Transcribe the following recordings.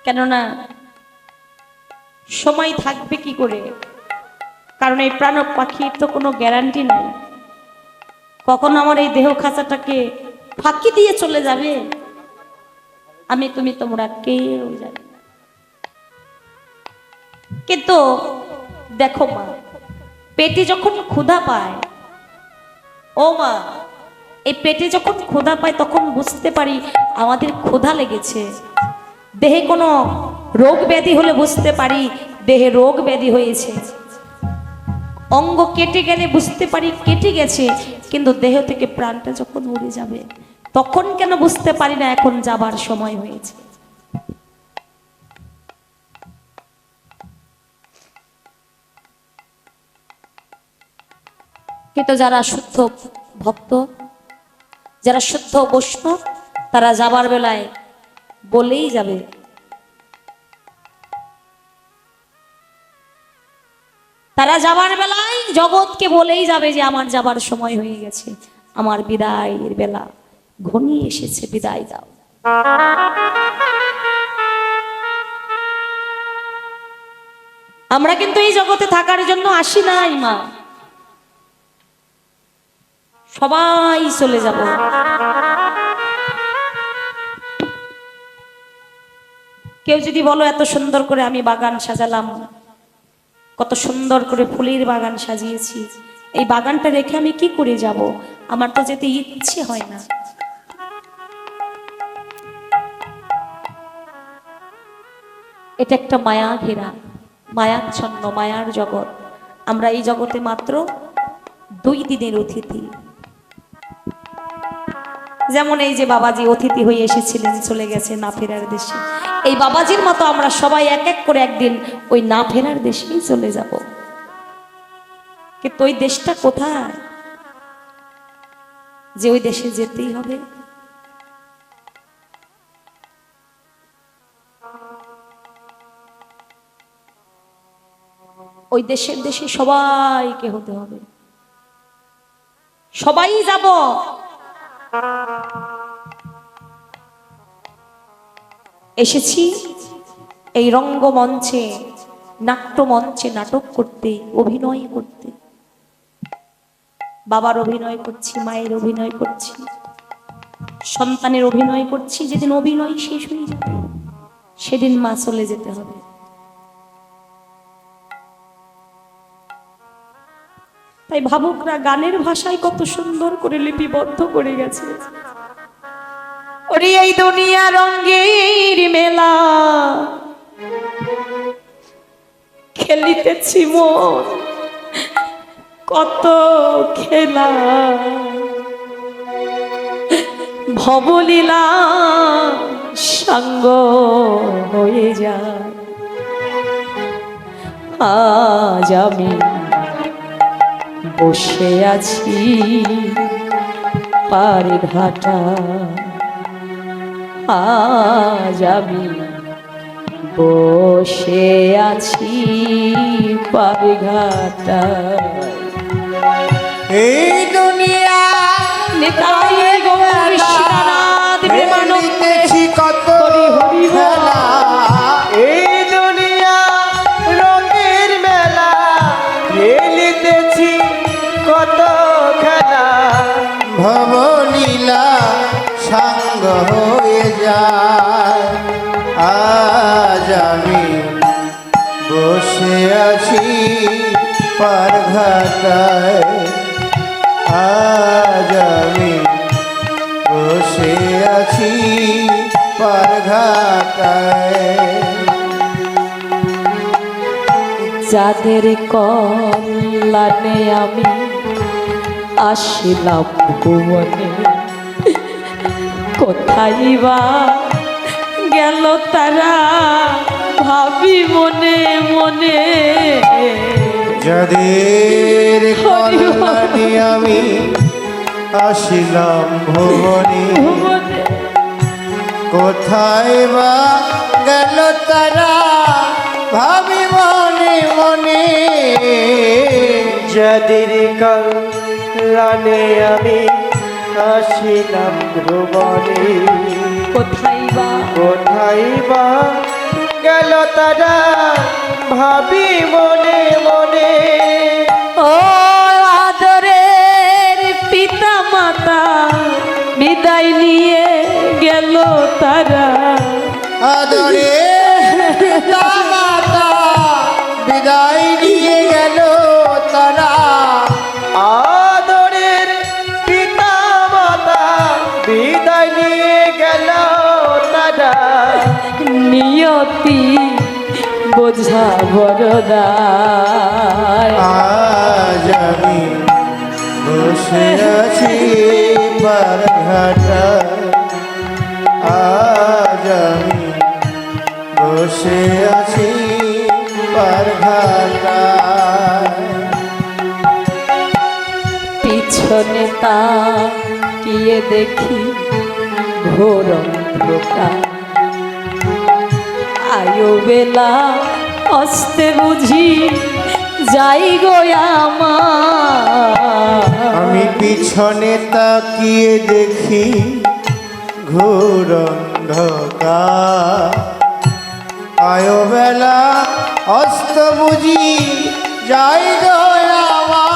কেননা সময় থাকবে কি করে, কারণ এই প্রাণ পাখির তো কোনো গ্যারান্টি নাই কখন আমার এই দেহ খাঁচাটাকে ফাঁকি দিয়ে চলে যাবে। আমি তুমি তোমরা কেউ জানি না। কিন্তু দেখো মা, পেটে যখন ক্ষুধা পায়, ও মা, এই পেটে যখন ক্ষুধা পায় তখন বুঝতে পারি আমাদের ক্ষুধা লেগেছে। দেহে কোনো রোগ ব্যাধি হলে বুঝতে পারি দেহে রোগ ব্যাধি হয়েছে। অঙ্গ কেটে গেলে বুঝতে পারি কেটে গেছে। কিন্তু দেহ থেকে প্রাণটা যখন উড়ে যাবে তখন কেন বুঝতে পারি না এখন যাবার সময় হয়েছে। কিন্তু যারা শুদ্ধ ভক্ত, যারা শুদ্ধ বৈষ্ণব, তারা যাবার বেলায় বলেই যাবে, তারা যাবার বেলায় জগৎকে বলেই যাবে যে আমার যাবার সময় হয়ে গেছে, আমার বিদায়ের বেলা ঘনিয়ে এসেছে, বিদায় দাও। আমরা কিন্তু এই জগতে থাকার জন্য আসি নাই মা, সবাই চলে যাব। কেউ যদি বলো এত সুন্দর করে আমি বাগান সাজালাম, কত সুন্দর করে ফুলের বাগান সাজিয়েছি, এই বাগানটা রেখে আমি কি করে যাব? আমার তো যেতে ইচ্ছে হয় না। এটা একটা মায়া ঘেরা, মায়াচ্ছন্ন, মায়ার জগৎ। আমরা এই জগতে মাত্র 2 দিনের অতিথি। যেমন এই যে বাবাজি অতিথি হয়ে এসেছিলেন, চলে গেছে না ফেরার দেশে। এই বাবাজির মতো আমরা সবাই এক এক করে একদিন ওই না ফেরার দেশেই চলে যাব। কিন্তু ওই দেশটা কোথায় যে ওই দেশে যেতেই হবে? ওই দেশের দেশে সবাইকে হতে হবে, সবাই যাব। এসেছি এই রঙ্গমঞ্চে, নাট্যমঞ্চে নাটক করতে, অভিনয় করতে। বাবার অভিনয় করছি, মায়ের অভিনয় করছি, সন্তানের অভিনয় করছি। যেদিন অভিনয় শেষ হয়ে যাবে সেদিন মা চলে যেতে হবে। তাই ভাবুকরা গানের ভাষায় কত সুন্দর করে লিপিবদ্ধ করে গেছে। ওরে এই দুনিয়া রঙের মেলা, খেলিতেছি মন কত খেলা, ভবলীলা সঙ্গ হয়ে যায়। আজ আমি বসে আছি পারে ঘাটা, আজ আমি বসে আছি পারে ঘাটা। এই দুনিয়া নিতাই গৌর কৃষ্ণনাথ প্রেমানন্দে কত হরি হরি খেলা, এই দুনিয়া রঙের মেলা, খেলিতেছি কত খেলা, ভবলীলা সাঙ্গ হয়ে যায়। আজ আমি বসে আছি পারঘাটায়, আজ আমি বসে আছি পারঘাটায়। যাদের কল্যাণে আমি আসিলাম ভুবনে, কোথায় বা গেল তারা ভাবি মনে মনে। যাদের কল্যাণে আমি আসিলাম ভুবনে, কোথায় বা গেল তারা ভাবি মনে মনে। যাদের কল্যাণে আমি আসিলাম ভুবনে, কোথায় বা কোথায় বা গেল তারা ভাবি মনে মনে। ও আদরের পিতা মাতা বিদায় নিয়ে গেল তারা, আদরে পিতা মাতা বিদায় নিয়ে গেল তারা। আদরের পিতা মাতা বিদায় নিয়ে গেল তারা। নিয়তি বোঝা বড়দায়। আজ আমি বসে আছি পারঘাটা, আজ আমি বসে আছি পারঘাটা। পিছনে তাকিয়ে দেখি ঘোর অন্ধকার, আয়ো বেলা হস্তে বুঝি যাই গো আমার। আমি পিছনে তাকিয়ে দেখি ঘোর অন্ধকার, আয়ো বেলা অস্ত বুঝি যাই গো আমার।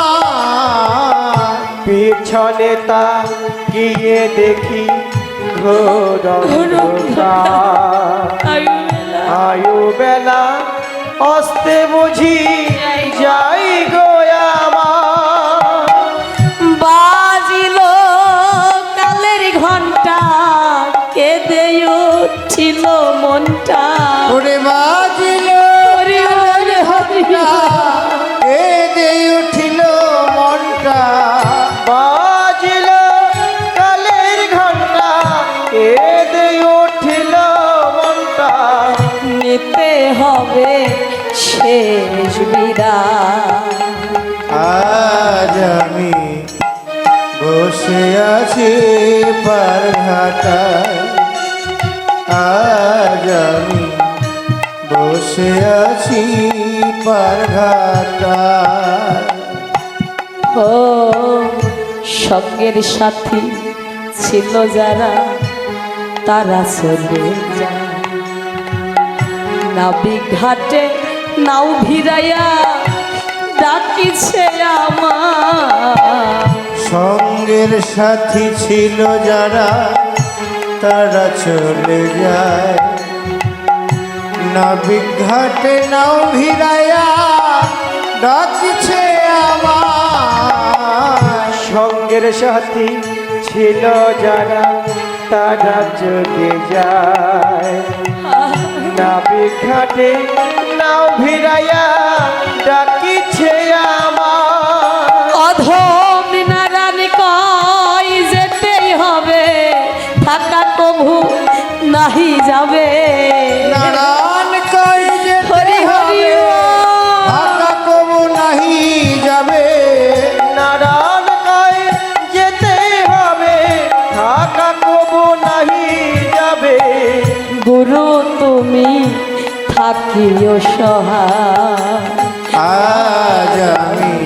পিছনে তাকিয়ে দেখি ঘোর অন্ধকার, আয়ু বেলা অস্তে বুঝি যাই গো আমার। বাজিল কালের ঘন্টা, কেঁদে উঠিল মনটা। ওরে বাজিল হরি হরি হরি কেঁদে উঠিল মনটা। বাজিল কালের ঘন্টা, কেঁদে উঠিল মনটা। নিতে হবে শেষ বিদায়। আজ আমি বসে আছি পারঘাটায়, আজ আমি বসে আছি পারঘাটায়। ও সঙ্গের সাথী ছিল যারা তারা চলে যায়, নাবিক ঘাটে নাও ভিড়াইয়া ডাকিছে আমার। সঙ্গের সাথী ছিল যারা তারা চলে যায়, নাবিক ঘাটে নাও ভিড়াইয়া ডাকছে আমার। সঙ্গের সাথী ছিল যারা তারা চলে যায়, নাবিক ঘাটে নাও ভিড়াইয়া ডাকিছে আমার। অধম নারায়ণ কয় যেতেই হবে, থাকা কভু নাহি যাবে। নারায়ণ কই যে হরি হরি ঢাকা কবু নাহি যাবে। নারায়ণ কই যেতে হবে, ঢাকা কবু নাহি যাবে। গুরু তুমি থাকিও সহায়। আজ আমি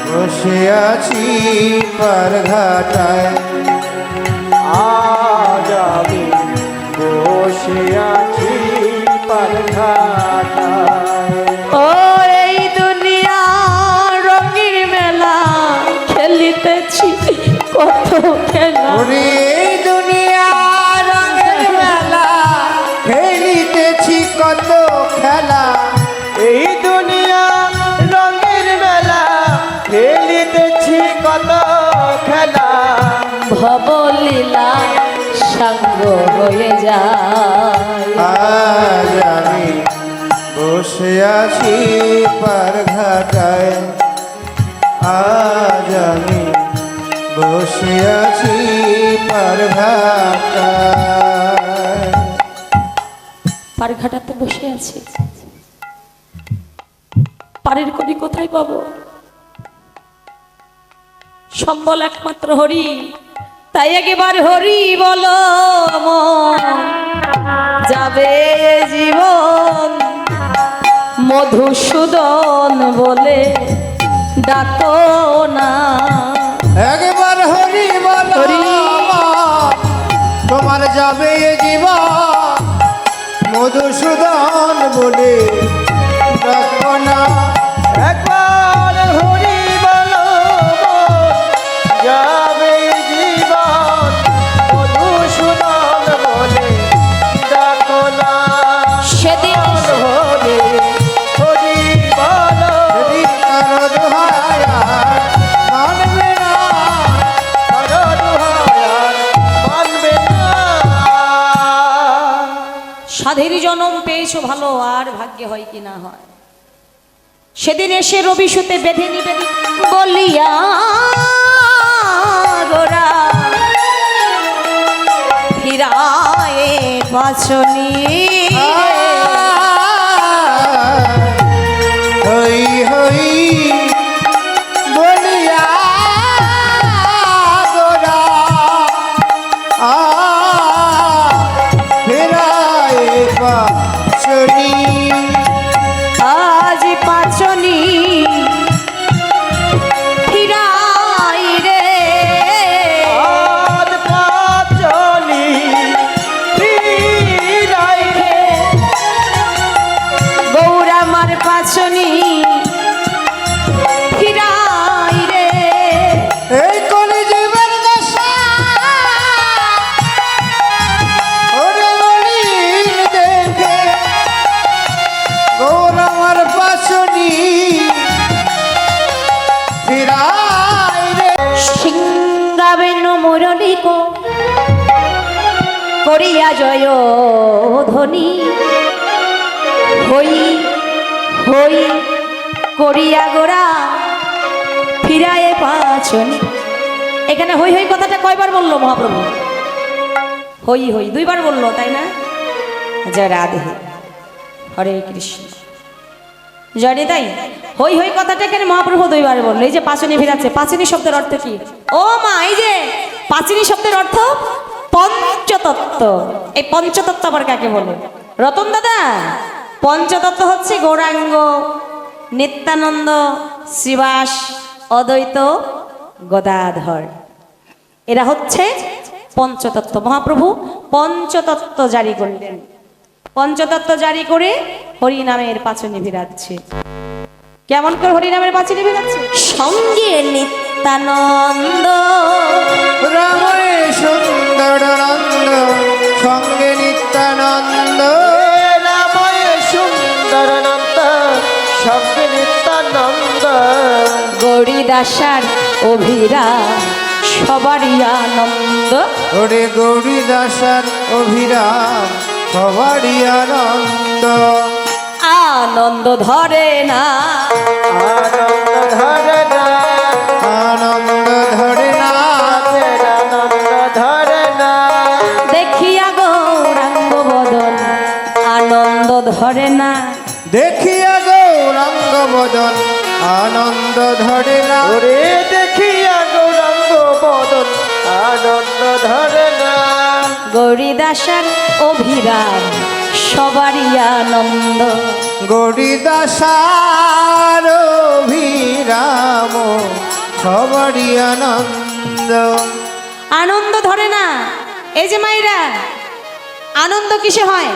বসে আছি পারঘাটায়, আজ আমি বসে আছি পারঘাটায়। ও এই দুনিয়া রঙের মেলা, খেলিতেছি কত খেলা। ওরে এই দুনিয়া রঙের মেলা, খেলিতেছি কত খেলা। এই দুনিয়া রঙের মেলা, খেলিতেছি কত খেলা। ভবলীলা সাঙ্গ হয়ে যায়। আজ আমি বসে আছি পারঘাটায়, আজ আমি বসে আছি পারঘাটায়। পারঘাটাতে বসে আছি, পারের কবি কোথায় পাবো? সম্বল একমাত্র হরি, তাই একবার হরি বলো মন, যাবে জীবন মধুসূদন বলে ডাকো না। একবার হরি বল হরি। তোমার যাবে এ জীবন মধুসূদন বলে ডাকো না। একবার হরি বলো যাবে জীবন মধুসূদন বলে ডাকো না। সেদিন হরি হরি বলো যদি কারো দোহায় আর মানবে না, কারো দোহাই আর মানবে না। সাধের জনম পেয়েছো ভালো, আর ভাগ্যে হয় কি না হয়। সেদিন এসে রবি সুতে বেঁধে নিবে বলিয়া গোরা ফিরায়ে বাঁচনি। হই হই বলিয়া গোরা ফেরায় বাঁচনি। আজ পাচনি ফিরাই রে, আজ পাঁচলি ফিরাই রে। গৌরামার পাচনি ফিরাই রে। এই কলিযুগের দশা ওরে মলিন দেখে গৌরামার পাশনি ফিরাই রে। সিংহাবেন মুরলিক করিয়া জয় ধ্বনি, হই হই করিয়া গোরা ফিরায়ে পাচনি। এখানে হই হই কথাটা কয়বার বললো মহাপ্রভু? হই হই দুইবার বললো, তাই না? জয় রাধে, হরে কৃষ্ণ। জয় তাই হই হই কথাটা এখানে মহাপ্রভু দুইবার বললো। এই যে পাচনি ফিরাচ্ছে, পাচনি শব্দের অর্থ কি? ও মা, এই যে পাচনি শব্দের অর্থ পঞ্চতত্ত্ব। এই পঞ্চতত্ত্ব আবার কাকে বলে রতন দাদা? পঞ্চতত্ত্ব হচ্ছে গৌরাঙ্গ, নিত্যানন্দ, শ্রীবাস, অদ্বৈত, গদাধর। এরা হচ্ছে পঞ্চতত্ত্ব। মহাপ্রভু পঞ্চতত্ত্ব জারি করলেন। পঞ্চতত্ত্ব জারি করে হরিনামের পাচনি ফিরাচ্ছে। কেমন করে হরিনামের পাচনি ফিরাচ্ছে? সঙ্গে নিত্যানন্দ রামে সুন্দর নন্দ সঙ্গে নিত্যানন্দ। রাময় সুন্দর নন্দ সঙ্গে নিত্যানন্দ। গৌরীদাসার অভিরাম সবারই আনন্দ। ওরে গৌরী দাসার অভিরাম সবারই আনন্দ। আনন্দ ধরে না, আনন্দ ধরে না, আনন্দ ধরে না, আনন্দ ধরে না। দেখিয়া গৌরাঙ্গ বদন আনন্দ ধরে না। দেখিয়া গৌরাঙ্গ বদন আনন্দ ধরে না। ওরে দেখিয়া গৌরাঙ্গ বদন আনন্দ ধরে না। গৌরীদাসার অভিরাম সবারই আনন্দ। গৌরী দাসার অভিরাম সবারই আনন্দ। আনন্দ ধরে না। এই যে মাইরা, আনন্দ কিসে হয়?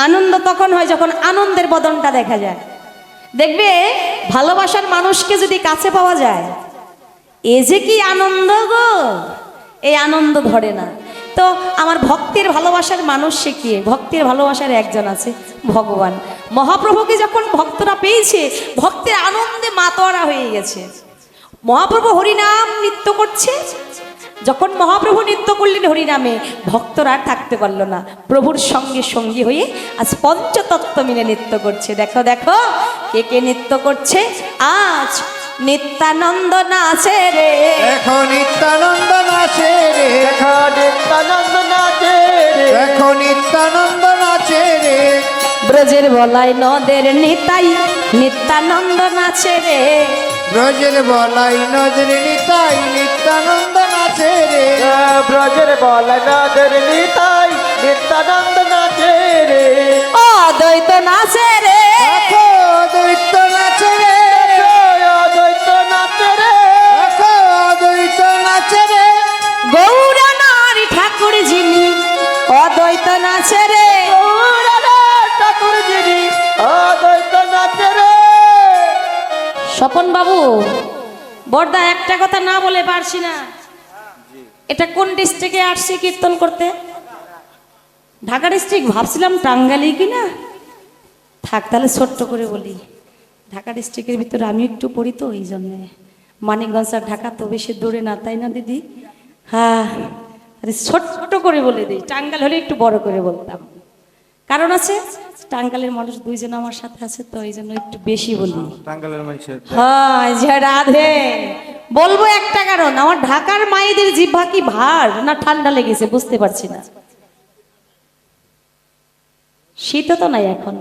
আনন্দ তখন হয় যখন আনন্দের বদনটা দেখা যায়। দেখবে ভালোবাসার মানুষকে যদি কাছে পাওয়া যায়, এ যে কি আনন্দ গো, এই আনন্দ ধরে না। তো আমার ভক্তের ভালোবাসার মানুষ সে কি? ভক্তের ভালোবাসার একজন আছে, ভগবান। মহাপ্রভুকে যখন ভক্তরা পেয়েছে, ভক্তের আনন্দে মাতোয়ারা হয়ে গেছে। মহাপ্রভু হরিনাম নৃত্য করছে। যখন মহাপ্রভু নৃত্য করলেন হরিনামে, ভক্তরা আর থাকতে পারল না, প্রভুর সঙ্গে সঙ্গী হয়ে আজ পঞ্চতত্ত্ব মিলে নৃত্য করছে। দেখো দেখো কে কে নৃত্য করছে আজ। নিত্যানন্দ নাচে রে, দেখো নিত্যানন্দ নাচে রে, দেখা নিত্যানন্দ নাচে রে। দেখো নিত্যানন্দ নাচে রে। ব্রজের বলাই নদের নিতাই নিত্যানন্দ নাচে রে। ব্রজের বলাই নদীর নিতাই নিত্যানন্দ নাচে রে। ব্রজের বলে নাদের নিতাই নিত্যানন্দ নাচে রে। অদ্বৈত নাচে রে, দেখো অদ্বৈত নাচে রে, অদ্বৈত নাচে রে। দেখো অদ্বৈত নাচে রে। গৌরা নারী ঠাকুর যিনি অদ্বৈত নাচে রে। ঠাকুর যিনি অদ্বৈত নাচে রে। স্বপন বাবু, বর্দা একটা কথা না বলে পারছি না, এটা কোন ডিস্ট্রিক্টে আসছি কীর্তন করতে? ঢাকা ডিস্ট্রিক্ট, ভাবছিলাম টাঙ্গালি কি না। থাক তাহলে ছোট্ট করে বলি, ঢাকা ডিস্ট্রিক্টের ভিতরে আমি একটু পড়ি তো, এই জন্যে। মানিকগঞ্জ আর ঢাকা তো বেশি দূরে না, তাই না দিদি? হ্যাঁ, আরে ছোট্ট করে বলে দিই, টাঙ্গাল হলে একটু বড় করে বলতাম। কারণ আছে, টাঙ্গালের মানুষ দুইজন আমার সাথে আছে তো, এই জন্য একটু বেশি বলি। টাঙ্গালের মানুষের হ্যাঁ, যে রাধে বলবো একটা কারণ, আমার ঢাকার মায়েদের জিহ্বা কি ভার না ঠান্ডা লেগেছে বুঝতে পারছি না। শীত তো নাই এখন,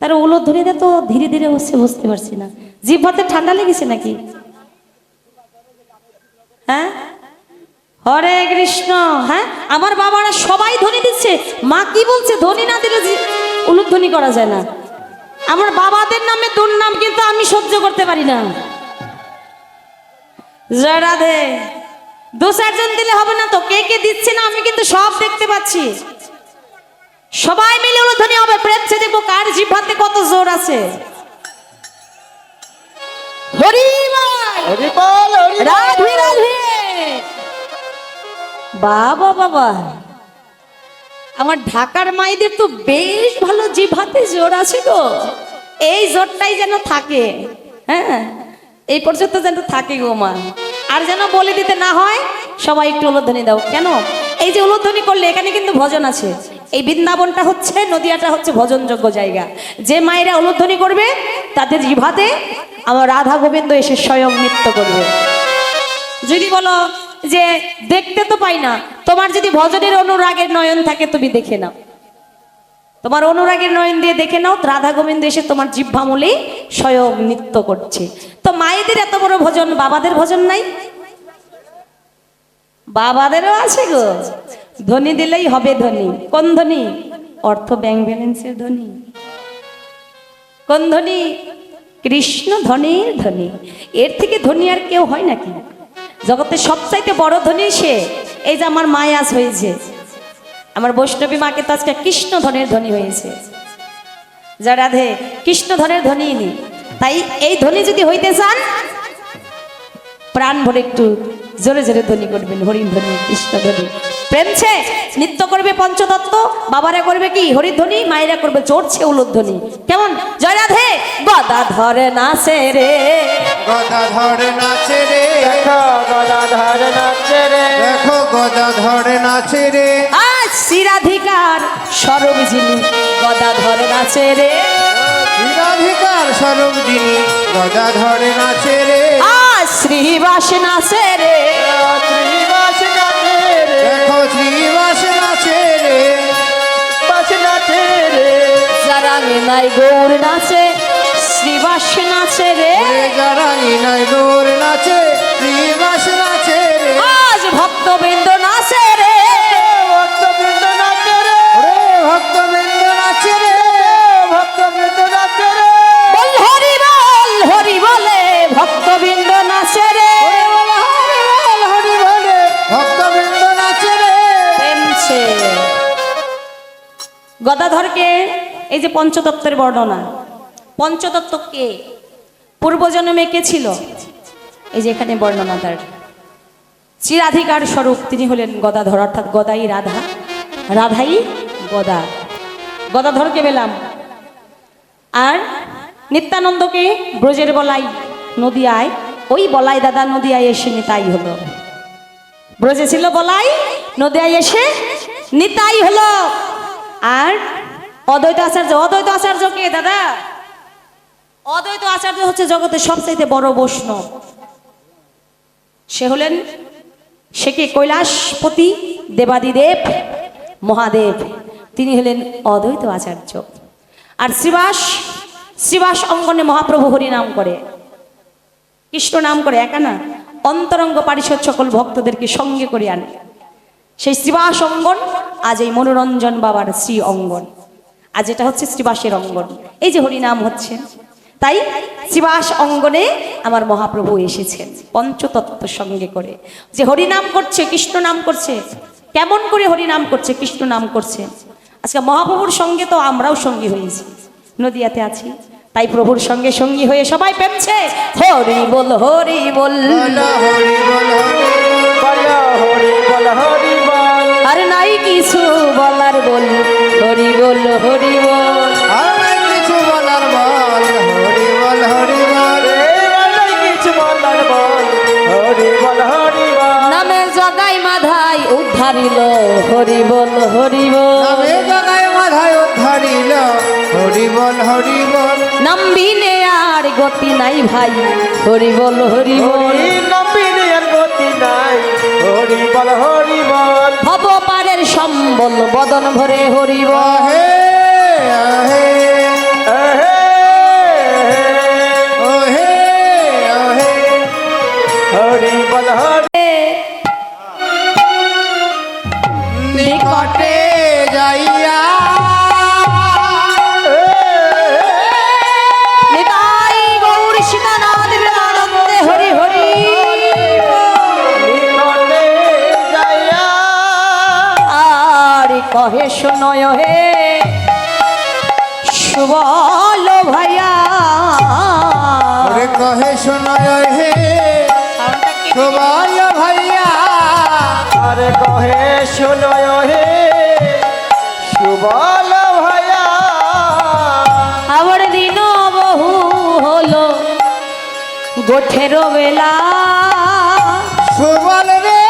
তার উলোধ্বনিতে তো ধীরে ধীরে হচ্ছে বুঝতে পারছি না। জিহ্বাতে ঠান্ডা লেগেছে নাকি? হ্যাঁ, হরে কৃষ্ণ। হ্যাঁ, আমার বাবারা সবাই ধ্বনি দিচ্ছে, মা কি বলছে ধ্বনি না দিলে উলুধ্বনি করা যায় না। আমার বাবাদের নামে দুর্নাম কিন্তু আমি সহ্য করতে পারি না। জয় রাধে। দু চারজন দিলে হবে না তো, কে কে দিচ্ছে না আমি কিন্তু সব দেখতে পাচ্ছি। সবাই মিলে উলুধ্বনি হবে, প্রেমছে দেখবো কার জিহ্বাতে কত জোর আছে। হরি বল, হরি বল, হরি বল। রাধে রাধে। বাবা বাবা, আমার ঢাকার মাইদের তো বেশ ভালো জিহ্বাতে জোর আছে গো। এই জোরটাই যেন থাকে, হ্যাঁ এই পর্যন্ত যেন থাকে গো মা। আর যেন বলে দিতে না হয়, সবাই একটু উলুধ্বনি দাও। কেন? এই যে উলুধ্বনি করলে এখানে কিন্তু ভজন আছে। এই বৃন্দাবনটা হচ্ছে, নদিয়াটা হচ্ছে ভজনযোগ্য জায়গা। যে মায়েরা উলুধ্বনি করবে তাদের জিহ্বাতে আমার রাধা গোবিন্দ এসে স্বয়ং নৃত্য করবে। যদি বলো যে দেখতে তো পাই না, তোমার যদি ভজনের অনুরাগের নয়ন থাকে তুমি দেখে নাও, তোমার অনুরাগের নয়ন দিয়ে দেখে নাও, রাধা গোবিন্দ এসে তোমার জিহ্বামূলেই স্বয়ং নৃত্য করছে। তো মায়েদের এত বড় ভজন, বাবাদের ভজন নাই? বাবাদেরও আছে গো। ধ্বনি দিলেই হবে ধ্বনি। কোন ধ্বনি? অর্থ ব্যাংক ব্যালেন্সের ধ্বনি। কোন ধ্বনি? কৃষ্ণ ধ্বনির ধ্বনি। এর থেকে ধ্বনি আর কেউ হয় নাকি? জগতের সবচাইতে বড় ধ্বনি সে। এই যে আমার মায় আজ হয়েছে, আমার বৈষ্ণবী মাকে তো আজকে কৃষ্ণ ধ্বনির ধ্বনি হয়েছে। যা রাধে, কৃষ্ণ ধ্বনির ধ্বনি নি। তাই এই ধ্বনি যদি হইতে চান, প্রাণ ভরে একটু জোরে জোরে ধ্বনি করবেন, হরি ধ্বনি, কৃষ্ণ ধ্বনি। প্রেমছে নৃত্য করবে পঞ্চতত্ত্ব, বাবারা করবে কি হরিধ্বনি, মায়েরা করবে চড়ছে উলুধ্বনি। কেমন? জয় রাধে। গদা ধরে নাচে রে, গদাধর নাচে রে, দেখো গদাধর নাচে রে। দেখো গদাধর নাচে রে। আজ শ্রীরাধিকার স্বরূপ যিনি, গদা ধরে নাচে রে। শ্রীরাধিকার স্বরূপ যিনি, গদাধর নাচে রে। আজ শ্রীবাস নাচে রে। শ্রীবাস নাচে রে, দেখো শ্রীবাস নাচে রে। বাস নাচে রে। যারা নাই গৌর নাচে, শ্রীবাস নাচে রে। ওরে যারা ইনাই গৌর নাচে, শ্রীবাস নাচে রে। আজ ভক্তবৃন্দ নাচে রে। ভক্তবৃন্দ নাচে রে, ওরে ভক্তবৃন্দ নাচে রে। ভক্তবৃন্দ নাচে রে। বল হরি বল, হরি বলে ভক্তবৃন্দ নাচে রে। হরি বলে ভক্তবৃন্দ নাচে রে। প্রেমছে। গদাধরকে এই যে পঞ্চতত্ত্বের বর্ণনা, পঞ্চতত্ত্ব কে, পূর্বজন্মে কে ছিল, এই যে এখানে বর্ণনা তার। চিরাধিকার স্বরূপ তিনি হলেন গদাধর, অর্থাৎ গদাই রাধা, রাধাই গদা। গদাধরকে পেলাম। আর নিত্যানন্দকে ব্রজের বলাই নদিয়ায়, ওই বলাই দাদা নদিয়ায় এসে নিতাই হলো। ব্রজে ছিল বলাই, নদিয়ায় এসে নিতাই হলো। আর অদ্বৈত আচার্য, অদ্বৈত আচার্য কে দাদা? অদ্বৈত আচার্য হচ্ছে জগতের সবচাইতে বড় বৈষ্ণব। সে হলেন, সে কে? কৈলাসপতি দেবাদিদেব মহাদেব, তিনি হলেন অদ্বৈত আচার্য। আর শ্রীবাস, শ্রীবাস অঙ্গনে মহাপ্রভু হরি নাম করে, কৃষ্ণ নাম করে, একা না, অন্তরঙ্গ পারিষদ সকল ভক্তদেরকে সঙ্গে করে আনে। সেই শ্রীবাস অঙ্গন আজ এই মনোরঞ্জন বাবার শ্রী অঙ্গন, আজ এটা হচ্ছে শ্রীবাসের অঙ্গন। এই যে হরিনাম হচ্ছে, তাই শ্রীবাস অঙ্গনে আমার মহাপ্রভু এসেছেন পঞ্চতত্ত্ব সঙ্গে করে। যে হরিনাম করছে, কৃষ্ণ নাম করছে, কেমন করে হরিনাম করছে, কৃষ্ণ নাম করছে। আজকে মহাপ্রভুর সঙ্গে তো আমরাও সঙ্গী হয়েছি, নদিয়াতে আছি, তাই প্রভুর সঙ্গে সঙ্গী হয়ে সবাই পেমছে হরি বল হরি বল। বলো হরি বল হরি বল হরি বল। আর নাই কিছু বলার বল হরি বল হরি বল। আর নাই কিছু বলার বল হরি বল হরি বল। এই কিছু বলার বল হরি বল হরি বল। নামে জগাই মাধাই উদ্ধারিল হরি বল হরি বল। নামে জগায় মাধায় উদ্ধারিল হরি বল হরি বল। নামবিনে আর গতি নাই ভাই হরি বল হরি বল। হরি নবীনে আর গতি নাই হরি বল হরি বল। ভব পারের সম্বল বদন ভরে হরি বল। আহে আহে এহে, ওহে ওহে হরি বল হরি। নিকটে যাইয়া নিতাই গৌর সীতানাথ বিরানন্দে হরি হরি। নিকটে যাইয়া আর কহে শোনয় হে সুবল ভাইয়া। ওরে কহে শোনায় হে শোভায় ভাইয়া। আরে কহে শোনয় হে সুবল ভাইয়া। আমার দিন বহু হলো গোঠের বেলা। সুবল রে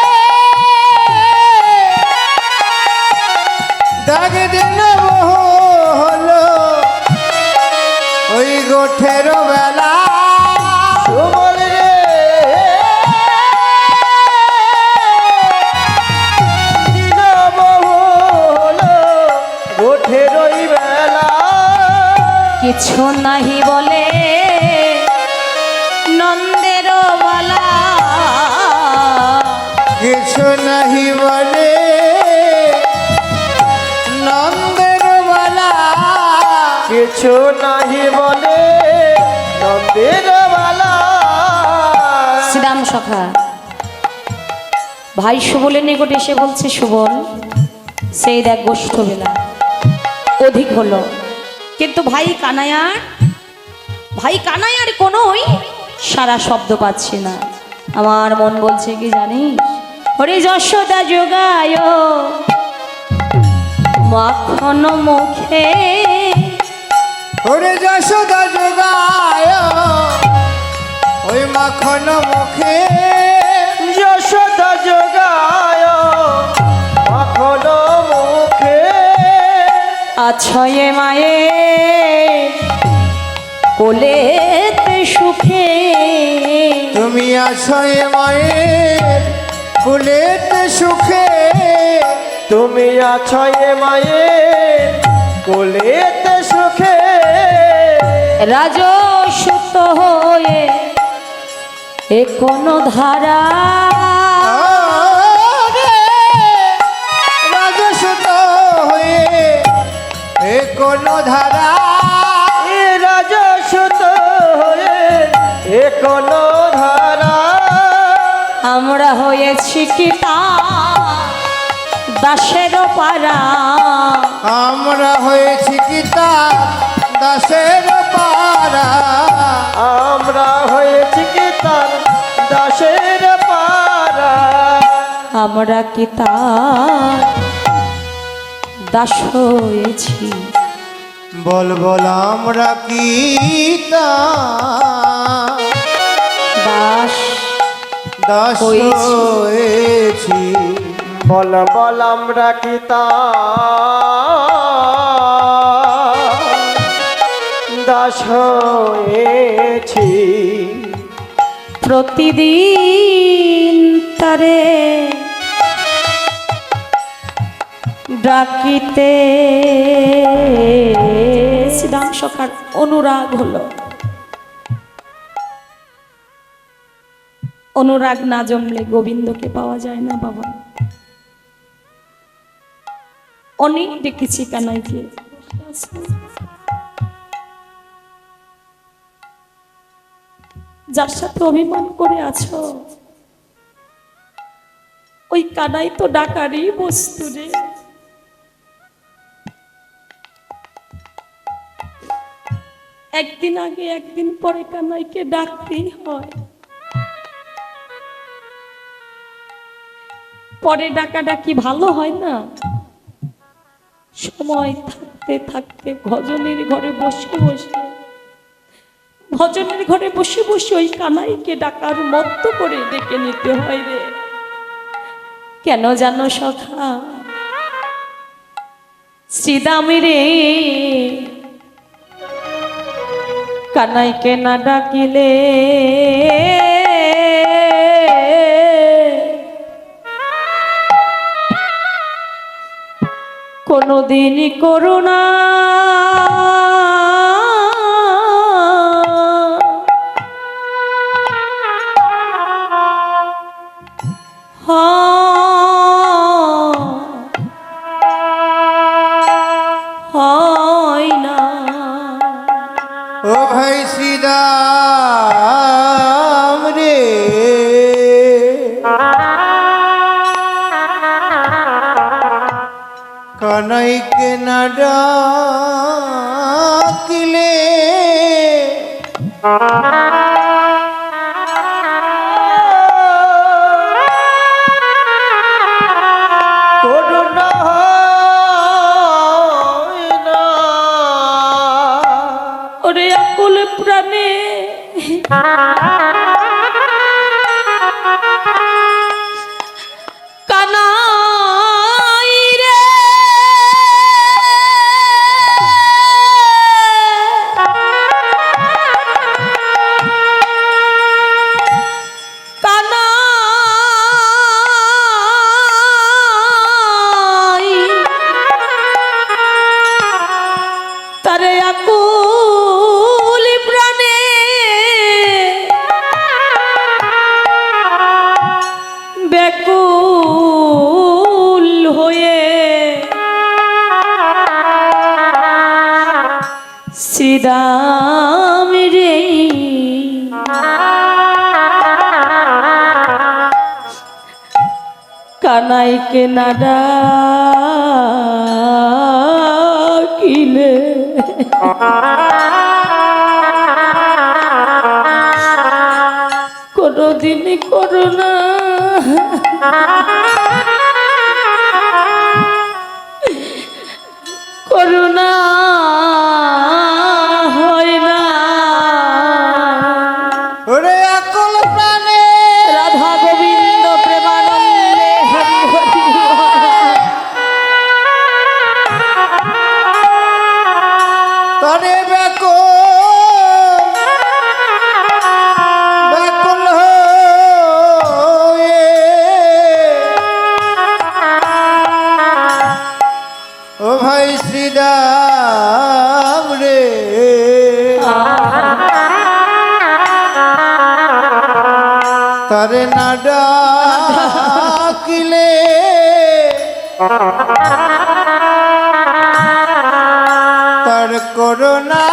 দাগ দিন বহু হলো ওই গোঠের বেলা। সুবল রে দিন বহু হলো গোঠে রই বেলা। কিছু নাহি বলে নন্দের বালা। কিছু নাহি বলে নন্দের বালা। কিছু নাহি বলে নন্দের বালা। শ্রীরাম সখা ভাই সুবলের নিকট এসে বলছে সুবল সেই দেখ গোষ্ঠ বেলা অধিক হলো, কিন্তু ভাই কানায়ার কোনোই সারা শব্দ পাচ্ছি না। আমার মন বলছে কি জানিস, হরি যশোদা যোগায় মাখন মুখে। ওরে যশোদা যোগায় ওই মাখন মুখে। যশোদা যোগায় মাখন মুখে। আছয়ে মায়ে কোলেতে সুখে। তুমি আছো এ মায়ের কুলেতে সুখে। তুমি আছো এ মায়ের কোলেতে সুখে। রাজসূত হয়ে এ কোন ধারা। রাজসূত হয়ে এ কোন ধারা। এ রাজসূত হয়ে এ কোন ধারা। আমরা হয়েছি কি তা দাসের পারা। আমরা হয়েছি কি তা দাসের পারা। আমরা হয়েছি কি তার দাসের পারা। আমরা কি তার দাস হয়েছি। বল বল আমরা কি তা দাস দাস হয়েছি। হয়েছি। বল বল আমরা কি তার দাস হয়েছি। প্রতিদিন তারে ডাকিতে শ্রীরাম সখার অনুরাগ হলো। অনুরাগ না জমলে গোবিন্দকে পাওয়া যায় না বাবা। অনেক দেখেছি কানাইকে, যার সাথে অভিমান করে আছো ওই কানাই তো ডাকারই বস্তু রে। একদিন আগে একদিন পরে কানাইকে ডাকতেই হয়। পরে ডাকাডাকি ভালো হয় না। সময় থাকতে থাকতে ভজনের ঘরে বসে ওই কানাইকে ডাকার মতো করে ডেকে নিতে হয় রে। কেন জানো সখা শ্রীদামি রে, কানাইকে না ডাকিলে কোনদিনই করুণা হয় না। ও ভাই শ্রীরাম রে, কানাইকে না ডাকিলে করুণা হয় না। ওরে আকুল প্রাণে কানাই রে, কানাই তারে আকুল প্রাণে ব্যাকুল হয়ে শ্রীরাম রে, কানাইকে না ডাকিলে কোনদিন করুণা করুণা হয় না। ওরে আকুল প্রাণে রাধা গোবিন্দ প্রেমানন্দে হরি হরি তরে ব্যাকুল হয়ে ও ভাই শ্রীরাম রে, তারে না ডাকিলে তার করুণা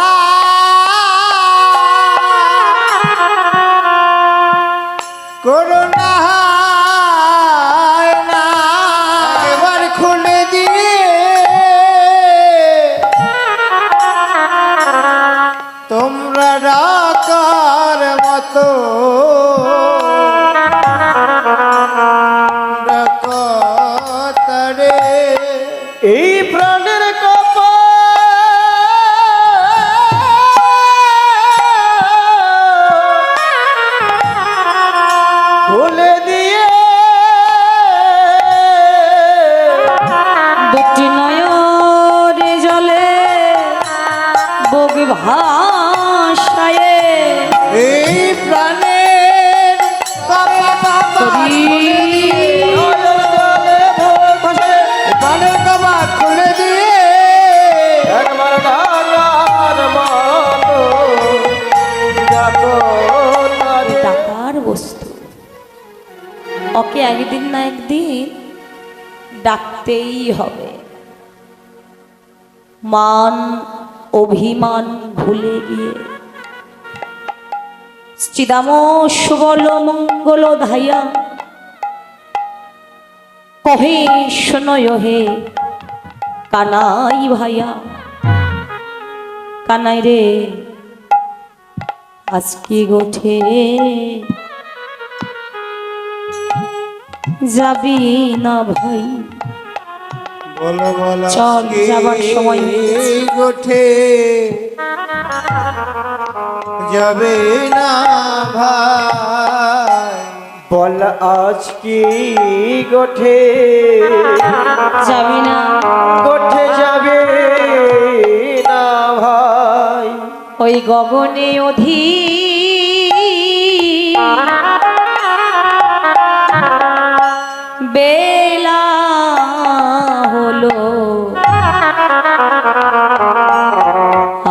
করুণা হয় না। এবার খুলে দিয়ে তোমরা ডাকার মতো ডাকো তারে। এই প্রাণের খুলে দিয়ে দুটি নয়নে জলে বুক ভাসায় এই প্রাণের প্রাণের কবাট খুলে দিয়ে একবার ডাকার মতো ডাকো তারে। টাকার বস্তু ওকে একদিন না একদিন ডাকতেই হবে। মান অভিমান ভুলে গিয়ে শ্রীদাম সুবল মঙ্গল ধাইয়া কহে শোনয় হে কানাই ভাইয়া, কানাই রে আজকে গোঠে যাবি না ভাই? বলো বলো চল, যাবার সময় হয়ে গেছে। গোঠে যাবে না ভাই? বল আজ কি গোঠে যাবি না? গোঠে যাবে না ভাই? ওই গগনে অধি বেলা হলো,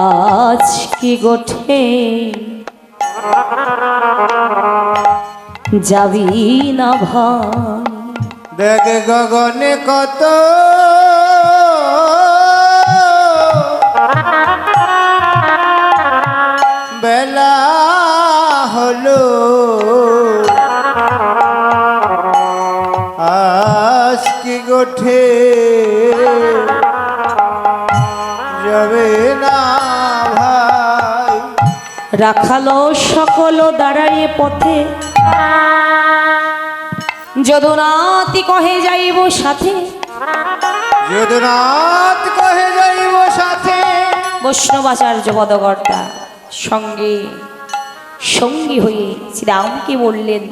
আজ কি গোঠে যাবি না ভাই? দেখ গগনে কত বেলা হলো, আজ কি গোঠে যাবে না ভাই? রাখালো সকল দাঁড়াইয়ে পথে, যদুনাথি কহে যাইব সাথে। যদুনাথ কহে যাইব সাথে। বৈষ্ণবাচার্য পদকর্তা সঙ্গে সঙ্গী হয়ে শ্রীরামকে বললেন,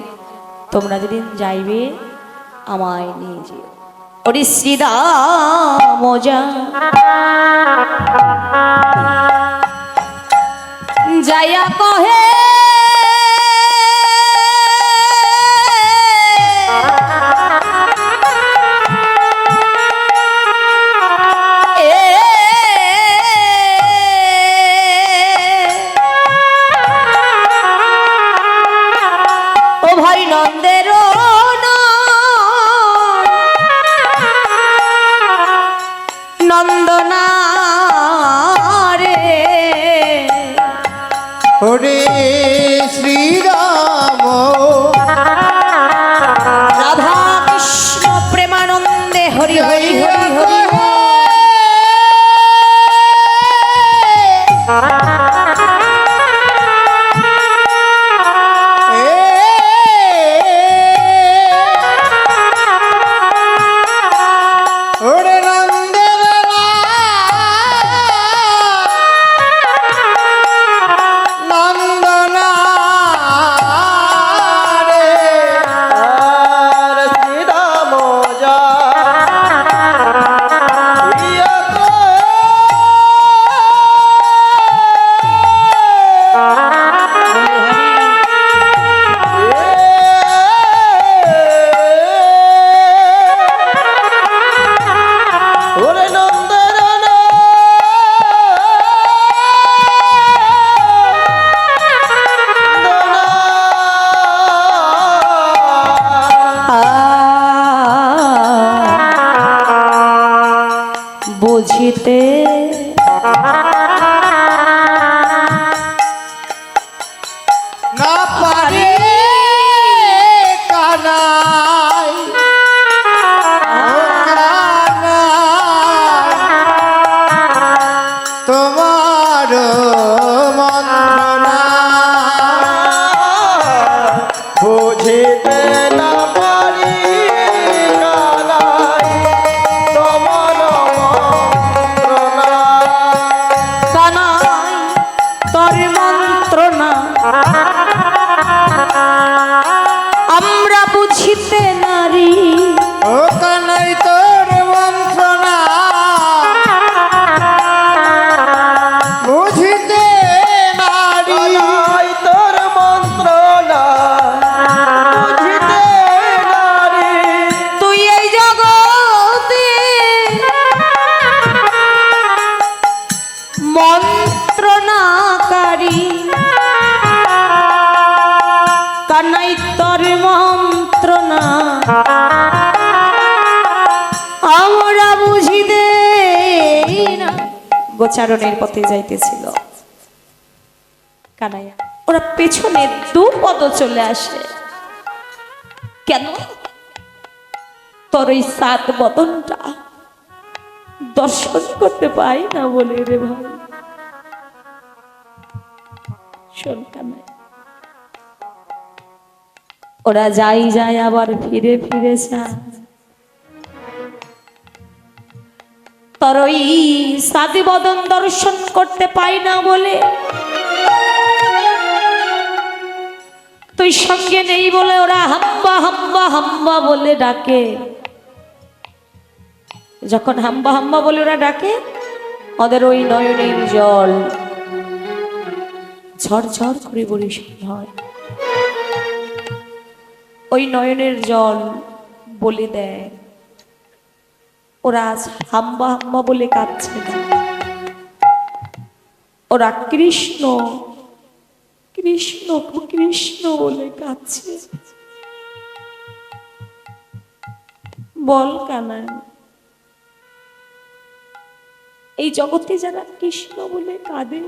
তোমরা যেদিন যাইবে আমায় নিয়ে যেও। ওরে শ্রীরাম যা যাইয়া কহে নন্দনা রে, ওরে শ্রীরাম রাধা কৃষ্ণ প্রেমানন্দে হরি হরি হরি হরি। ওরে নন্দের নন্দনা রে, আর শ্রীরাম যা ইয়া তো ওরে নন্দের বুঝিতে না পারে কানাই তোমার মন্ত্রণা বুঝিতে না পারি কানাই তোমার মন্ত্রণা। কানাই তোর মন্ত্রণা আমরা বুঝিতে নারী। ও কানাই তোর মন্ত্রণা বুঝিতে নারী। কানাই তোর মন্ত্রণা বুঝিতে নারী। তুই এই জগতে মন্ত্রণাকারী, কানাই তোর মন্ত্রণা আমরা বুঝিতে না। গোচারণের পথে যাইতেছিল কানাইয়া, ওরা পেছনে দু পদ চলে আসে। কেন? তোর ওই সাত বদনটা দর্শন করতে পাই না বলে রে ভাই। শোন কানাই, ওরা যাই যায় আবার ফিরে ফিরে যায়। তোর ওই সাদি বদন দর্শন করতে পাই না বলে, তুই সঙ্গে নেই বলে ওরা হাম্বা হাম্বা হাম্বা বলে ডাকে। যখন হাম্বা হাম্বা বলে ওরা ডাকে, ওদের ওই নয়নের জল ঝরঝর করে বরিশাল হয়। ওই নয়নের জল বলে দেয় ওরা আজ হাম্বা হাম্বা বলে কাঁদছে না, ওরা কৃষ্ণ কৃষ্ণ কৃষ্ণ বলে কাঁদছে। বল কানাই, এই জগতে যারা কৃষ্ণ বলে কাঁদে,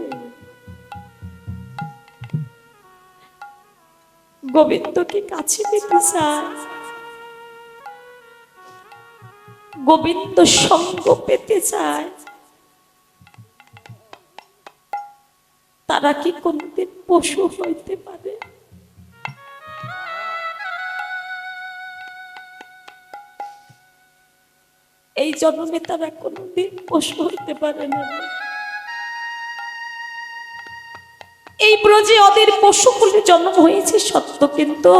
গোবিন্দকে কাছে পেতে চায়, গোবিন্দ সঙ্গ পেতে চায়, তারা কি কোনদিন পশু হইতে পারে? এই জন্মে তারা কোনদিন পশু হইতে পারে না। এই ব্রজে ওদের পশুকুলে জন্ম হয়েছে সত্য, কিন্তু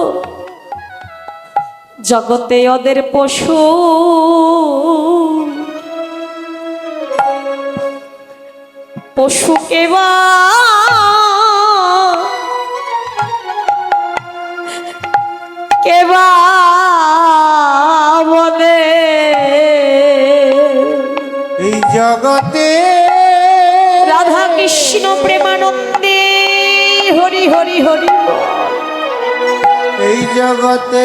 জগতে ওদের পশু পশুকে বা কেবা বলে এই জগতে রাধা কৃষ্ণ প্রেমানন্দে হরি হরি হরি বল। এই জগতে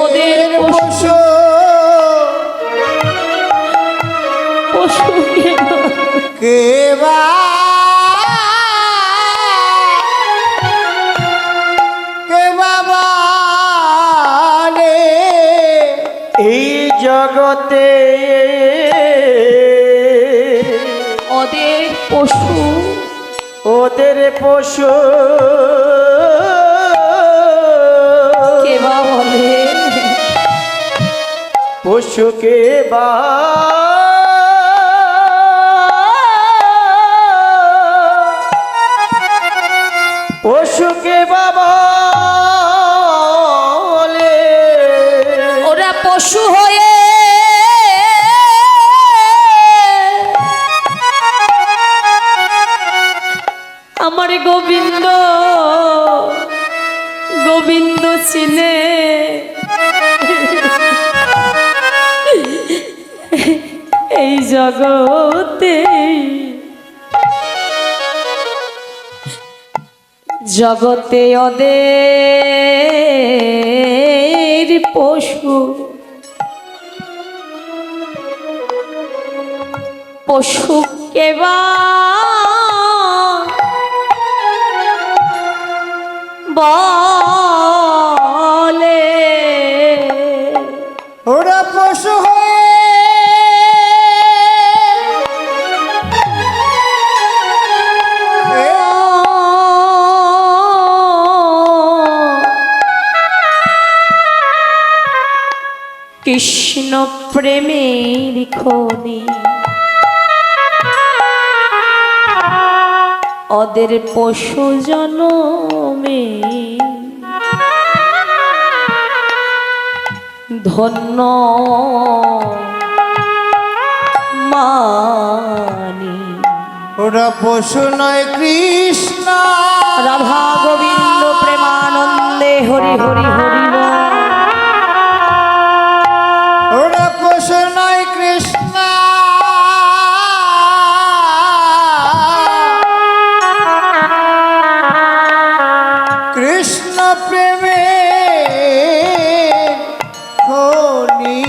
ওদের পশু পশু কে বা বলে। এই জগতে ওদের পশু ওদের পশু কেবা বলে, পশুকে বা পশুকে বাবা ওরা পশু হয়ে আমার গোবিন্দ গোবিন্দ চিনে। এই জগতে জগতে ওদের পশু পশু কেবা বলে। ওরা পশু হয়ে কৃষ্ণ প্রেমের খনি ওদের পশু জনমে ধন্য মানি। ওরা পশু নয় কৃষ্ণ রাধা গোবিন্দ প্রেমানন্দে হরি হরি হরি বল। ওরা পশু নয় কৃষ্ণ কৃষ্ণ প্রেমে খনি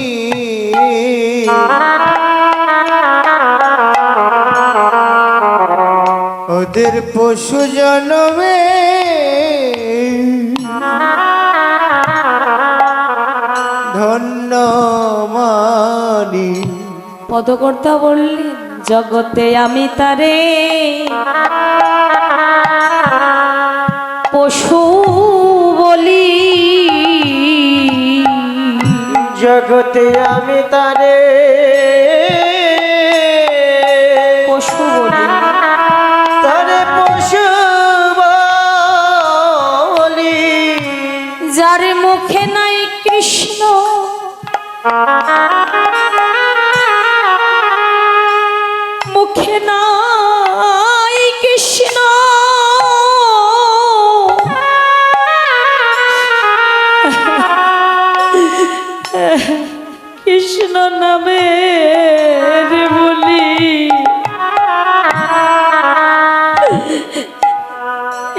ওদের পশু জন্মে ধন্য মানি। পদকর্তা বললেন জগতে আমি তারে পশু বলি, জগতে আমি তারে পশু বলি, তারে পশু বলি। যার মুখে নাই কৃষ্ণ, মুখে নাই কৃষ্ণ, কৃষ্ণ নামে বলি,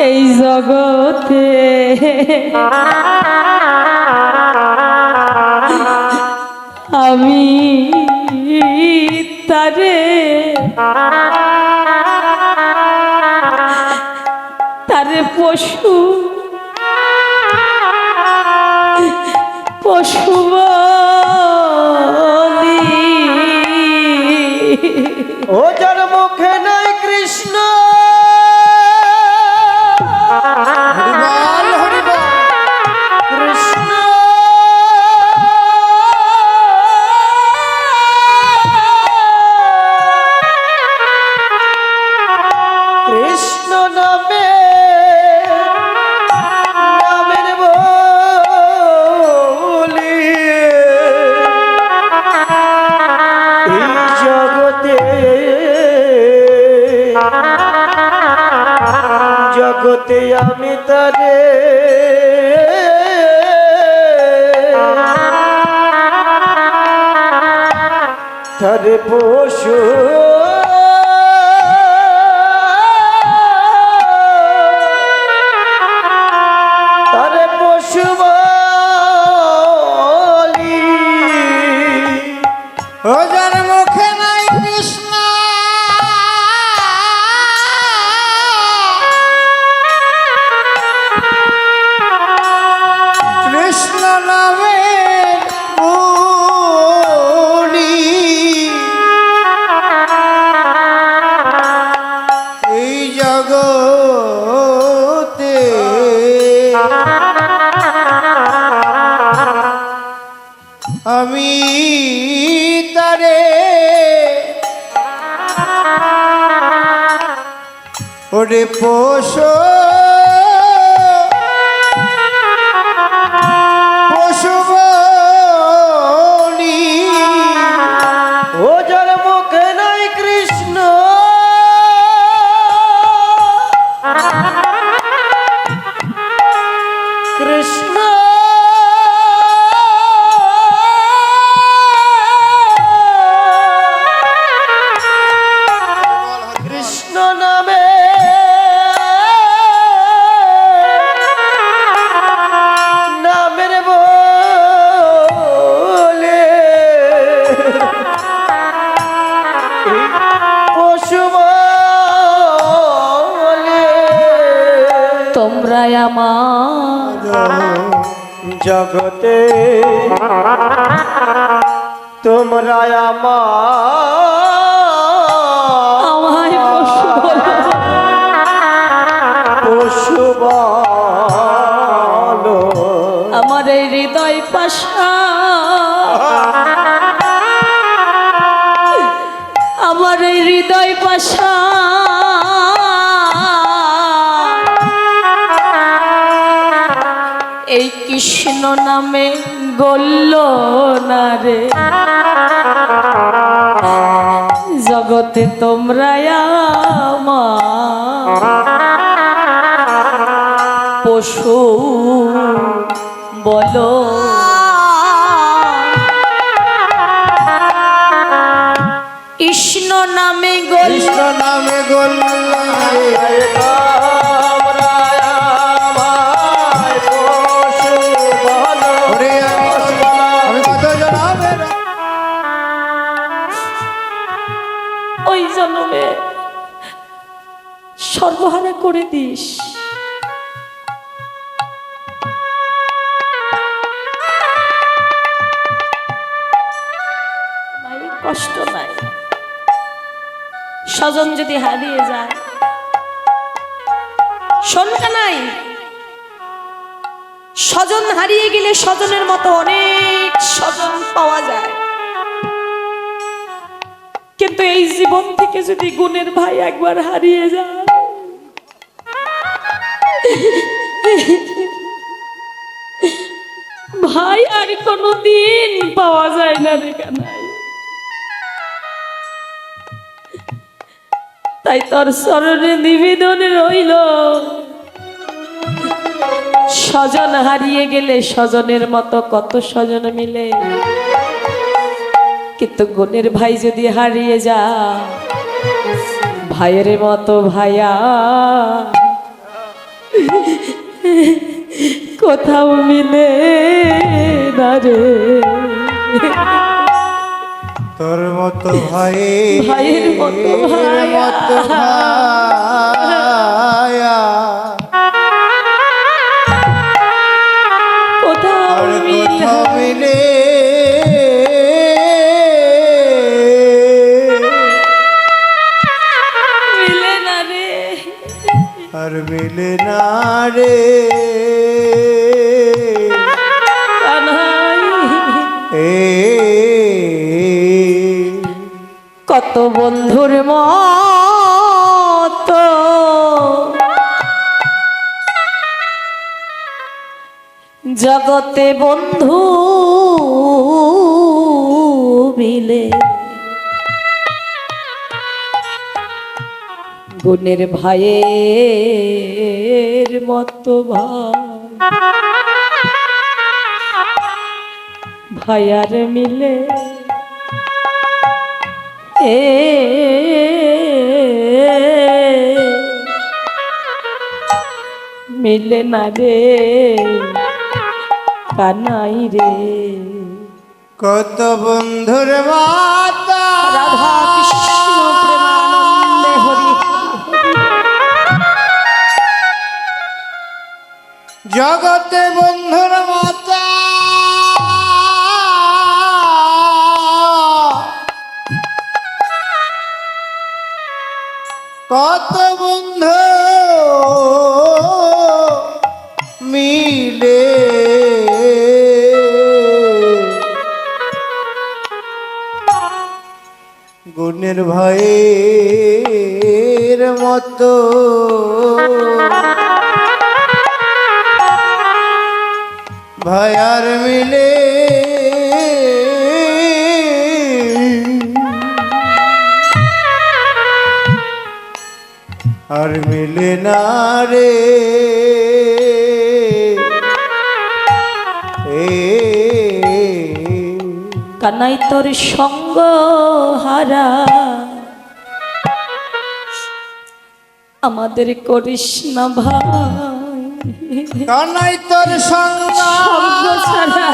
এই জগতে আমি তারে তারে পশু পশু বলি। ও যার মুখে নাই কৃষ্ণ, হরিবল হরিবল। কৃষ্ণ কৃষ্ণ নামে নামের বলি, এই জগতে জগতে আমি তারে তারে পশু তারে পশু বলি। ও যার মুখে নাই কৃষ্ণ, কৃষ্ণ নামে বলি, এই জগতে আমি তারে ওরে পশু পশু বলি। ও যার মুখে নাই কৃষ্ণ, কৃষ্ণ কৃষ্ণ নামে নামের বলে, পশু বলে। তোমরা আমার জগতে তোমরা আমায় পশু বলো, পশু বলো। আমার এই হৃদয় পাশা, আমার এই হৃদয় পাশা এই কৃষ্ণ নামে গল্ল না রে। জগতে তোমরা আমার পশু বলো, কৃষ্ণ নামে গল্ল, কৃষ্ণ নামে গোল্লা তোমরা আমায় পশু বলো। ওরে আমি কত জনাবের ওই জন্মে সর্বহারা করে দিস। ভাই কষ্ট নাই, স্বজন যদি হারিয়ে যায়, শোনকা নাই স্বজন হারিয়ে গেলে স্বজনের মতো অনেক স্বজন পাওয়া যায়, কিন্তু এই জীবন থেকে যদি গুণের ভাই একবার হারিয়ে যায়, ভাই আর কোনোদিন পাওয়া যায় না রে কানাই। তাই তোর চরণে নিবেদন রইল, স্বজন হারিয়ে গেলে স্বজনের মতো কত স্বজন মিলে, কিন্তু গুণের ভাই যদি হারিয়ে যা, ভাইয়ের মতো ভাইয়া কোথাও মিলে না রে। তোর মতো ভাই, ভাইয়ের মতো ভাইয়া, মতো ভাইয়া কোথাও আর মিলে কোথাও মিলে মিলে না রে, আর মিলে না রে। কানাই কত বন্ধুর মতো জগতে বন্ধু মিলে, গুণের ভাইয়ের মতো ভাইয়ার মিলে মিলে না রে কানাই রে। কত বন্ধুর মাতা রাধা কৃষ্ণ প্রেমানন্দে হরি। জগতে বন্ধুর মাতা কত বন্ধু মিলে গুণের ভাইয়ের মতো ভাইয়ার মিলে আর মিলে না রে। কানাই তোর সঙ্গ হারা আমাদের করিস না ভাই, কানাই তোর সঙ্গ ছাড়া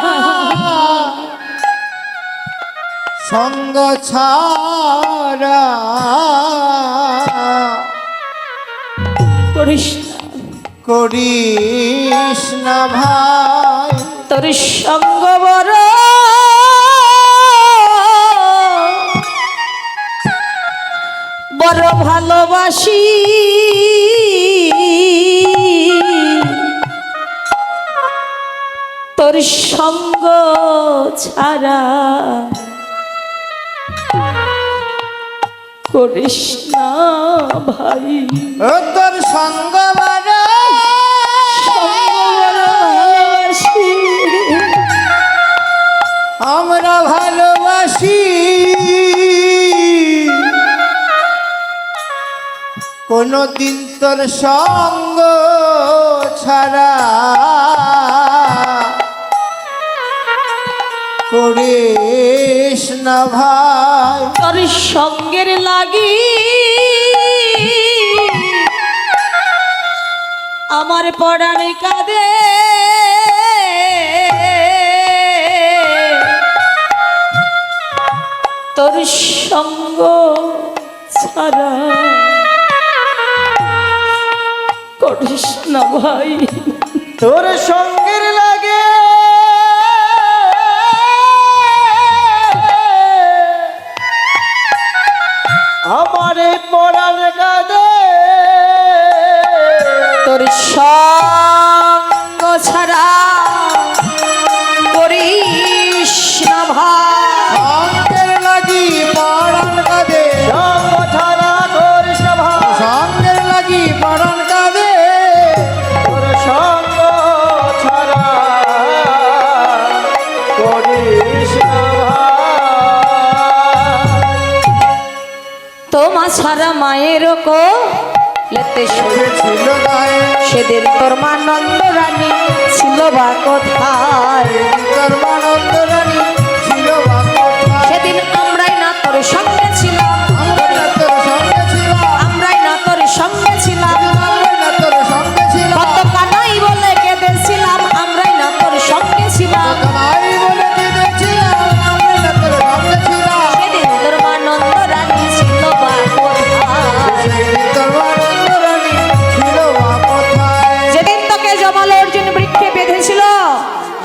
সঙ্গ ছাড়া করিস না, করিস না ভাই। তোর সঙ্গ বড় বড় ভালোবাসি, তোর সঙ্গ ছাড়া করিস না ভাই। ও তোর সঙ্গ বড় ভালোবাসি, আমরা ভালোবাসি, কোনদিন তোর সঙ্গ ছাড়া করিস না ভাই। তোর সঙ্গের লাগি আমার পড়ার কাঁদে, তোর সঙ্গ ছাড়া করিস না ভাই। তোর সঙ্গের লাগে আমারে পড়ার কাঁদে, তোর সঙ্গ ছাড়া মা ছাড়া মায়ের কোলেতে শুয়ে ছিল গায়ে সেদিন তোর মা নন্দ রানী ছিল বা কোথায়? তোর মানন্দ রানী ছিল বা কোথায়? সেদিন আমরাই না তোর সঙ্গে ছিলাম, আমরা না তোর সঙ্গে ছিলাম, আমরাই না তোর সঙ্গে ছিলাম, আমরা না তোর সঙ্গে ছিলাম, কত কানাই বলে কেঁদেছিলাম, আমরাই না তোর সঙ্গে ছিলাম। কানাই বলে কেঁদেছিলাম, আমরা না তোর সঙ্গে ছিলাম। সেদিন তোর মা নন্দ রানী ছিল বা কোথায়? সেদিন তোর মানন্দ রানী ছিল বা কোথায়? যেদিন তোকে জমাল অর্জুন বৃক্ষে বেঁধেছিল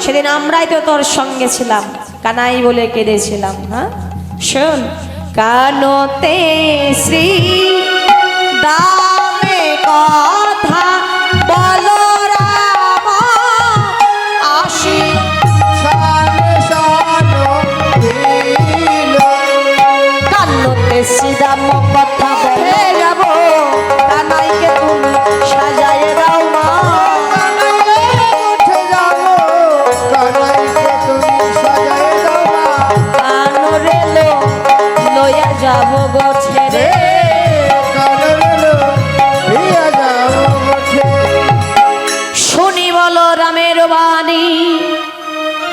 সেদিন আমরাই তো তোর সঙ্গে ছিলাম, কানাই বলে কেঁদেছিলাম। হ্যাঁ শোন, কানতে শ্রী দামে কথা বলো রাম আসি, শানে শানো দিল, কানতে শ্রী দাম কথা বলে যাব, কানাইকে তুমি সাজায় দাও মা। কানাইয়ে উঠে যাবো, কানাইকে তুমি সাজায় দাও মা। কানরে লইয়া যাব গো ছেড়ে, কানরেলো ভিয়া যাও ওঠে। শুনি বলো রামের বাণী,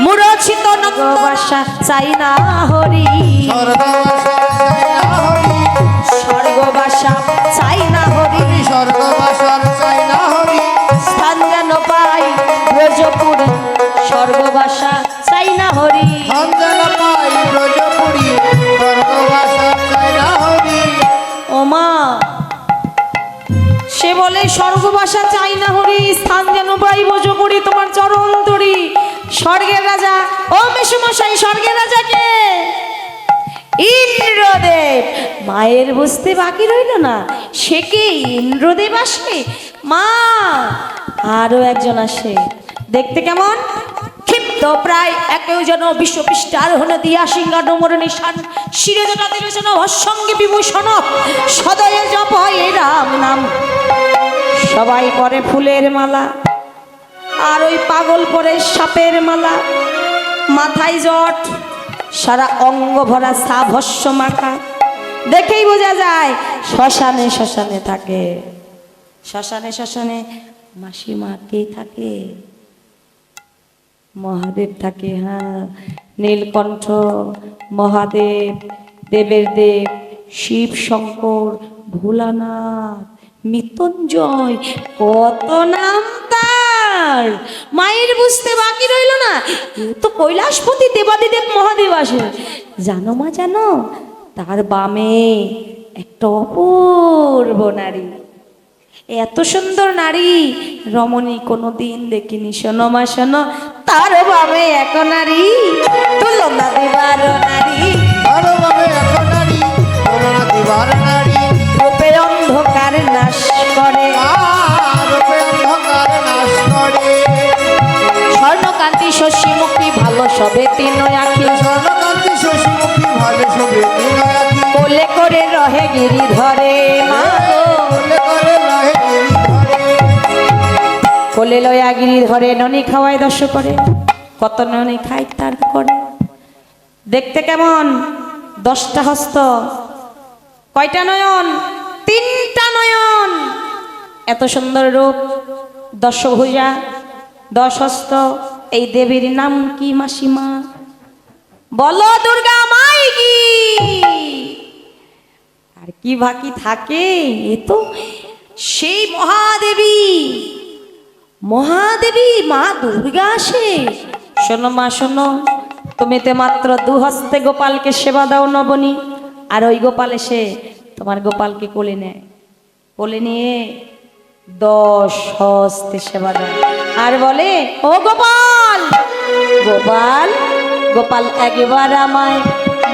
মূরছিত নগবাসা চাই না হরি, স্বর্গবাসার চাই না হরি, স্বর্গবাসা চাই না হরি, স্বর্গবাসার চাই না হরি, স্থান যেন পাই ব্রজপুরে, স্বর্গবাসা চাই না হরি। সঞ্জন পাই ব্রজপুরী, স্বর্গবাসার চাই না হরি। ও মা, সে বলে স্বর্গবাসা চাই না হরি, স্থান যেন পাই ব্রজপুরে তোমার চরণ তরি। স্বর্গের রাজা, ও মেসুমশাই, স্বর্গের রাজাকে ইন্দ্রদেব। মায়ের বুঝতে বাকি রইল না, সে কি ইন্দ্রদেব আসে? মা, আরো একজন আসে, দেখতে কেমন? ক্ষিপ্ত প্রায় একেও যেন বিশ্বপৃষ্ঠার হন দিয়া সিংহান মরণ নিশান, শিরে জটা দিল যেন ভস্সঙ্গে বিভূষণ, সদয়ে জপ এই রাম নাম। সবাই পরে ফুলের মালা, আর ওই পাগল পরে সাপের মালা, মাথায় জট, সারা অঙ্গ ভরা সা ভস্য মাখা, দেখেই বোঝা যায় শ্মশানে শ্মশানে থাকে। শ্মশানে শ্মশানে মাসিমা কে থাকে? মহাদেব থাকে। হ্যাঁ, নীলকণ্ঠ মহাদেব, দেবের দেব শিব শঙ্কর ভোলানাথ মৃত্যুঞ্জয়, কত নাম তার। মায়ের বুঝতে বাকি রইল না, এ তো কৈলাসপতি দেবাদিদেব মহাদেব আসে। জানো মা, জানো তার বামে একটা অপূর্ব নারী, এত সুন্দর নারী রমণী কোনোদিন দেখিনি। শোনো মা শোনো, তার বামে এক নারী, তুলনা দিবার নারী, আরো ভাবে এক নারী, করোনা দিবার নারী, রূপে অন্ধকার নাশ করে, রূপে অন্ধকার নাশ করে। স্বর্ণকান্তি শশীমুখী ভালো সবে তিন আখি, স্বর্ণকান্তি শশীমুখী ভালো শোভে তিনয়াখি, কোলে করে রহে গিরি ধরে মা গো। কোলে করে রহে গিরিধরে। কোলে লয়া গিরি ধরে, ননি খাওয়ায় দশ করে, কত ননি খাই তার করে। দেখতে কেমন? 10টা হস্ত, কয়টা নয়ন? 3টা নয়ন, এত সুন্দর রূপ, 10 ভুজা, 10 হস্ত। এই দেবীর নাম কি মাসিমা? বলো দুর্গা মাই কি? আর কি বাকি থাকে? এ তো সেই মহাদেবী, মহাদেবী মা দুর্গা আসে। শোনো মা শোনো, তুমি তো মাত্র 2 হস্তে গোপালকে সেবা দাও নবনী, আর ওই গোপাল এসে তোমার গোপালকে কোলে নেয়, কোলে নিয়ে 10 হস্তে সেবা দেয়, আর বলে ও গোপাল, গোপাল, গোপাল একবার আমায়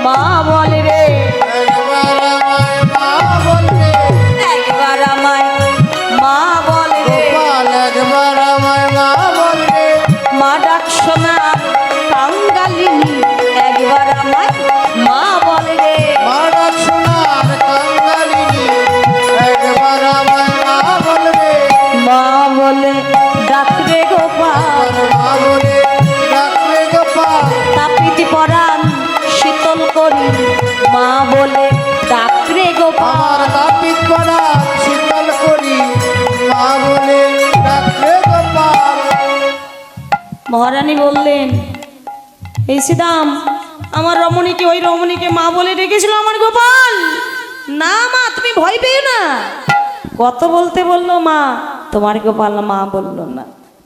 মা বলে রে, একবার আমায় মা বলবে, একবার আমায় মা বলে রে, গোপাল একবার আমায় মা বলবে, মা ডাক শোনা কাঙ্গালিনী, একবার আমায় মা বলে রে, মা ডাক শোনার কাঙ্গালিনী, একবার আমায় মা বলবে, মা বলে ডাক রে গোপাল, মা বলে ডাকবে গোপাল, তাপিতি পরাণ শীতল করি, মা মহারানী বললেন, এই সীতাম, আমার রমণীকে, ওই রমণীকে মা বলে ডেকেছিল আমার গোপাল। না মা, তুমি ভয় পেও না। কত বলতে বললো মা, তোমার গোপাল মা বললো না।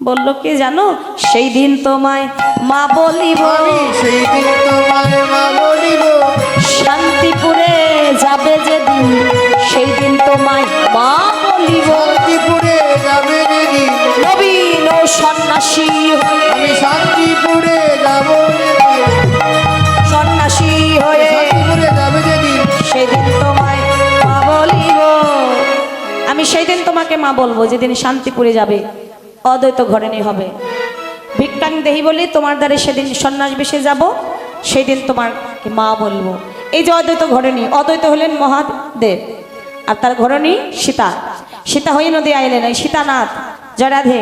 বললো কে জানো? সেই দিন তোমায় মা বলিব, আমি সেই দিন তোমায় মা বলিব, শান্তিপুরে যাবে যেদিন, সেই দিন তোমায় মা বলিব। শান্তিপুরে যাবে যেদিন, নবীন ও সন্ন্যাসী হয়ে, আমি শান্তিপুরে যাব যেদিন, সন্ন্যাসী হয়ে শান্তিপুরে যাবে যেদিন, সেদিন তোমায় মা বলিব। আমি সেই দিন তোমাকে মা বলবো, যেদিন শান্তিপুরে যাবে, অদ্বৈত ঘরেনি হবে। ভিক্ষাং দেহি বলি তোমার দ্বারে সেদিন সন্ন্যাস বেশে যাব, সেই দিন তোমাকে মা বলবো। এই যে অদ্বৈত ঘরেনি, অদ্বৈত হলেন মহাদেব, আর তার ঘরণী সীতা। সীতা হয়ে নদী আইলেন, এই সীতানাথ। জয় রাধে,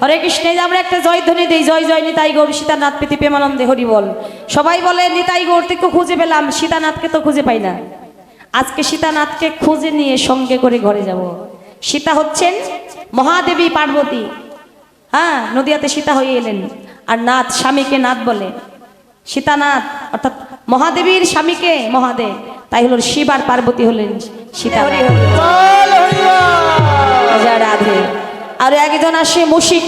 হরে কৃষ্ণ। এই যে আমরা একটা জয় ধ্বনি দিই, জয় জয় নিতাই গৌর সীতানাথ প্রীতি প্রেমানন্দে হরি বল। সবাই বলে নিতাই গৌর থেকে খুঁজে পেলাম, সীতানাথকে তো খুঁজে পাই না। আজকে সীতানাথকে খুঁজে নিয়ে সঙ্গে করে ঘরে যাব। সীতা হচ্ছেন মহাদেবী পার্বতী। হ্যাঁ, নদিয়াতে সীতা হয়ে এলেন। আর নাথ, স্বামীকে নাথ বলে। সীতানাথ অর্থাৎ মহাদেবীর স্বামীকে মহাদেব, তাই হলো শিব আর পার্বতী হলেন সীতা। বল হরি বল। রাধে। আর একজন আসে মুশিক